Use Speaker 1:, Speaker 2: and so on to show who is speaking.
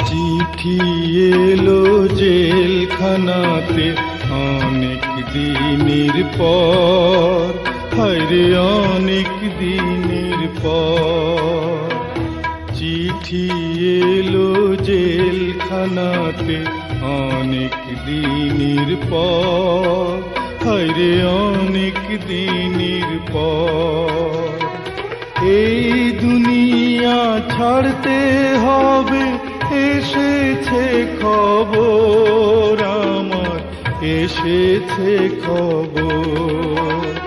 Speaker 1: চিঠি এলো জেলখানাতে অনেক দিনের পর, হায়রে অনেক দিনের পর। চিঠি এলো জেলখানাতে অনেক দিনের পর, হায়রে অনেক দিনের পর। এই দুনিয়া ছাড়তে হবে, এসেছে খবর আমার, এসেছে খবর।